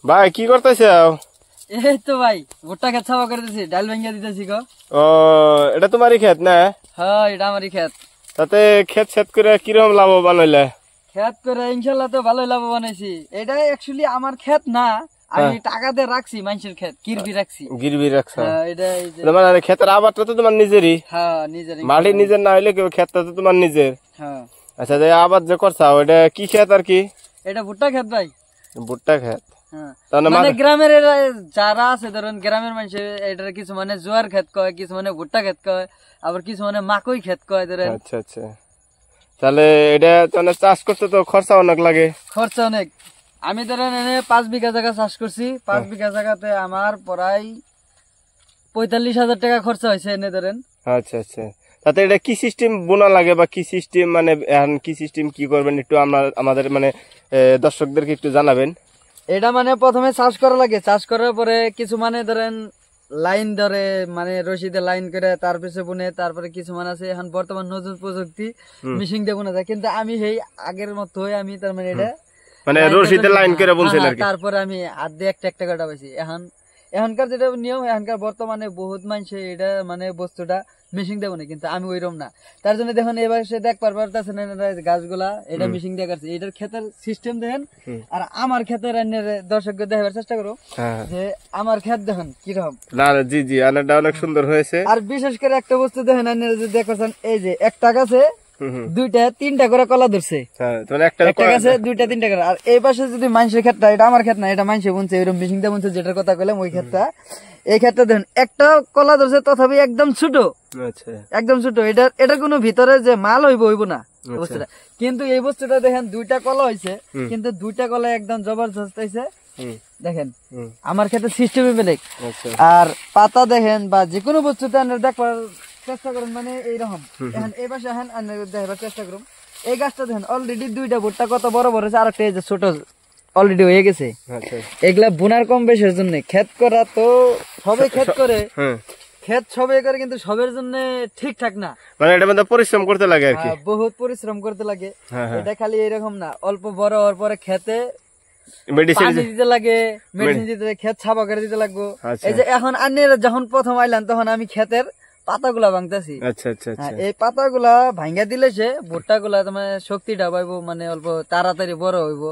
ভাই কি করতেছে? এই তো ভাই ভুট্টা ক্ষেত সাফা করতেছি, ডাল ভেঙে দিতেছি গো। ও এটা তোমারই ক্ষেত না? হ্যাঁ এটা আমারই ক্ষেত। তাতে ক্ষেত সেট করে কিরকম লাভবান হইলে? ক্ষেত করে ইনশাল্লাহ তো ভালোই লাভবান হয়েছি। এটা অ্যাকচুয়ালি আমার ক্ষেত না, আমি টাকা দিয়ে রাখছি মানুষের ক্ষেত, গিরবি রাখছি। গিরবি রাখছো? এটা তোমার ক্ষেতের আবাদটা তো তোমার নিজেরই? হ্যাঁ নিজের। মাটি নিজের না হইলে ক্ষেতটা তো তোমার নিজের। হ্যাঁ আচ্ছা যে আবাদ যে করছো ওটা কি ক্ষেত আর কি? এটা ভুট্টা ক্ষেত ভাই। ভুট্টা ক্ষেত? মানে গ্রামের যারা আছে ধরেন গ্রামের মানুষ এটা কিছু মানে জোয়ার ক্ষেত কয়, কিছু মানে ভুট্টা ক্ষেত কয়, আবার কিছু মানে মাকই ক্ষেত কয় ধরেন। আচ্ছা আচ্ছা, তাহলে এটা চাষ করতে তো খরচা অনেক লাগে। খরচা অনেক। আমি ধরেন এনে 5 বিঘা জায়গা চাষ করছি। 5 বিঘা জায়গাতে আমার প্রায় 45,000 টাকা খরচা হয়েছে এনে ধরেন। আচ্ছা আচ্ছা, তাতে এটা কি সিস্টেম বোনা লাগে বা কি সিস্টেম মানে কি সিস্টেম কি করবেন একটু আমাদের মানে দর্শকদেরকে একটু জানাবেন। এটা মানে প্রথমে চাষ করা লাগে, চাষ করার পরে কিছু মানে ধরেন লাইন ধরে মানে রশিদে লাইন করে তার পিছনে বুনে, তারপরে কিছু মানে আছে এখন বর্তমান নতুন প্রযুক্তি মিশিং দিয়ে বোনা যায়, কিন্তু আমি সেই আগের মতো আমি তার মানে এটা মানে রশিদে লাইন করে বলছেন আর কি। তারপরে আমি হাত দিয়ে একটা একটা কাটা পাইছি। এখনকার যেটা নিয়ম, এখনকার বর্তমানে বহুত মানুষ এটা মানে বস্তুটা মেশিন দেবো না, কিন্তু আমি ওইরকম না। তার জন্য দেখুন এবার সে দেখ পারতেছেন গাছগুলা এটা মেশিন দিয়ে কাটছে, এটার ক্ষেতের সিস্টেম দেখেন। আর আমার ক্ষেতের দর্শককে দেখাবার চেষ্টা করো যে আমার ক্ষেত দেখেন কিরকম। না জি জি, আনাটা অনেক সুন্দর হয়েছে। আর বিশেষ করে একটা বস্তু দেখেন যে দেখছেন এই যে একটা গাছে 2টা 3টা করে কলা ধরছে, একটা গাছে 2টা 3টা করে। আর এই পাশে যদি মানুষের ক্ষেতটা, এটা আমার ক্ষেত না, এটা মানুষের বুনছে এরকম মেশিন দিয়ে বুনছে, যেটার কথা কইলাম ওই ক্ষেতটা। এই ক্ষেতটা দেখেন একটা কলা ধরছে তথাপি একদম ছোট, একদম ছোট। এটা কোনো ভিতরে যে মাল হইব না বস্তুটা, কিন্তু এই বস্তুটা দেখেন 2টা কলা হয়েছে, কিন্তু 2টা কলা একদম জবরদস্ত হয়েছে। দেখেন আমার ক্ষেত্রে সিস্টেমে বেলেগ। আর পাতা দেখেন বা যে কোনো বস্তুতে দেখবার চেষ্টা করুন, মানে এইরকম এখন এই পাশে এখন দেখবার চেষ্টা করুন। এই গাছটা দেখেন অলরেডি 2টা ভুট্টা কত বড় বড় হয়েছে, আর একটা ছোট অলরেডি হয়ে গেছে। এগুলা বোনার কম বেশের জন্য ক্ষেত করা তো সবে ক্ষেত করে, ক্ষেত সবে করে, কিন্তু সবের জন্য ঠিকঠাক না, মানে এটা মধ্যে পরিশ্রম করতে লাগে আর কি, বহুত পরিশ্রম করতে লাগে। এটা খালি এরকম না, অল্প বড় হওয়ার পরে ক্ষেতে মেডিসিন দিতে লাগে, মেডিসিন দিতে লাগে, ক্ষেত ছাপা করে দিতে লাগবে। এই যে এখন আন্যেরা যখন প্রথম আইলাম তখন আমি ক্ষেতের পাতাগুলা ভাঙতেছি। এই পাতাগুলা ভাঙ্গা দিলে সে ভুট্টা গুলা তোমার শক্তিটা পাইবো, মানে অল্প তাড়াতাড়ি বড় হইব।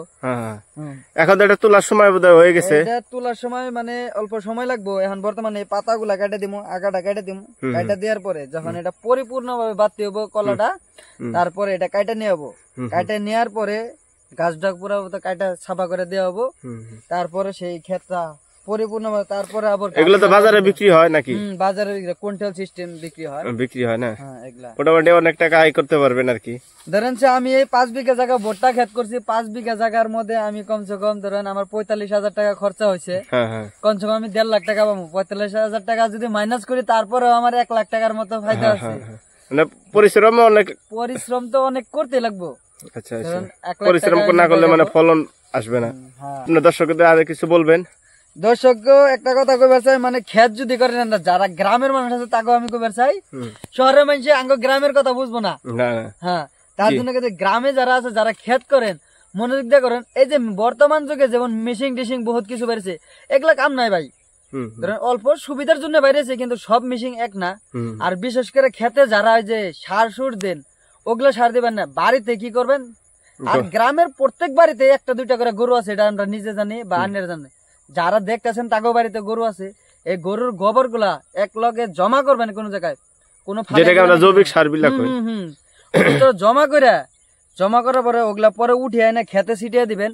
এখন তো এটা তোলার সময় বোধহয় হয়ে গেছে, এটা তোলার সময় মানে অল্প সময় লাগবো। এখন বর্তমানে এই পাতাগুলা কেটে দিমু, আগাটা কেটে দিমু, কাটা দেওয়ার পরে যখন এটা পরিপূর্ণ ভাবে বাড়তে হইব কলাটা, তারপরে এটা কাটা নিয়ে হবো। কাটা নেওয়ার পরে গাছটা পুরো কাটা ছাপা করে দেওয়া হবো, তারপরে সেই ক্ষেতটা পরিপূর্ণ। তারপরে আবার এগুলো তো বাজারে বিক্রি হয় নাকি? বাজারে কুইন্টাল সিস্টেম বিক্রি হয় না? মোটামুটি অনেক টাকা আয় করতে পারবেন আর কি। ধরেন আমি এই 5 বিঘা জায়গা ভুট্টা ক্ষেত করছি, 5 বিঘা জায়গার মধ্যে আমি কমসে কম ধরেন আমার 45,000 টাকা খরচা হয়েছে। কমসে কম আমি 1.5 লাখ টাকা পাবো। 45,000 টাকা যদি মাইনাস করি তারপরেও আমার 1 লাখ টাকার মতো ফায়দা আছে। মানে পরিশ্রম তো অনেক করতে লাগবো। আচ্ছা, পরিশ্রম না করলে মানে ফলন আসবে না। দর্শকদের আর কিছু বলবেন? দর্শক একটা কথা কইবার চাই, মানে ক্ষেত যদি করেন যারা গ্রামের মানুষ আছে তাকেও আমি কইবার চাই, শহরের মানুষ আঙ্গ গ্রামের কথা বুঝবো না। হ্যাঁ, তার জন্য গ্রামে যারা আছে যারা ক্ষেত করেন মনোযোগ দিয়ে করেন। এই যে বর্তমান যুগে যেমন মেশিন টিশিং বহুত কিছু বেড়েছে, এগুলা কাম নাই ভাই। ধরেন অল্প সুবিধার জন্য বাইরেছে, কিন্তু সব মেশিন এক না। আর বিশেষ করে ক্ষেতে যারা যে সার সুর দেন ওগুলো সার দিবেন না, বাড়িতে কি করবেন। আর গ্রামের প্রত্যেক বাড়িতে 1-2টা করে গরু আছে, এটা আমরা নিজে জানি বা অন্যের জানি। যারা দেখতেছেন তাকেও বাড়িতে গরু আছে, এই গরুর গোবর গুলা এক লগে জমা করবেন কোন জায়গায়, কোন জৈবিক সার জমা করার পরে ওগুলা পরে উঠিয়ে এনে খেতে ছিটিয়ে দিবেন।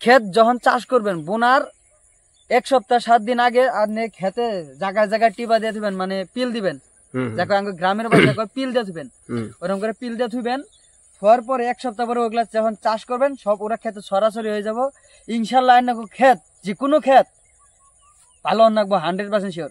ক্ষেত যখন চাষ করবেন বোনার 1 সপ্তাহ 7 দিন আগে আপনি খেতে জায়গায় জায়গায় টিপা দিয়ে দিবেন, মানে পিল দিবেন, যাকে গ্রামের বাসায় পিল দিয়ে দিবেন। ওরকম করে পিল দিয়ে দিবেন, হওয়ার পরে 1 সপ্তাহ পরে ওগুলা যখন চাষ করবেন সব ওরা খেতে সরাসরি হয়ে যাব ইনশাল্লাহ। ক্ষেত যে কোনো ক্ষেত ভালো রাখবো 100% শিওর।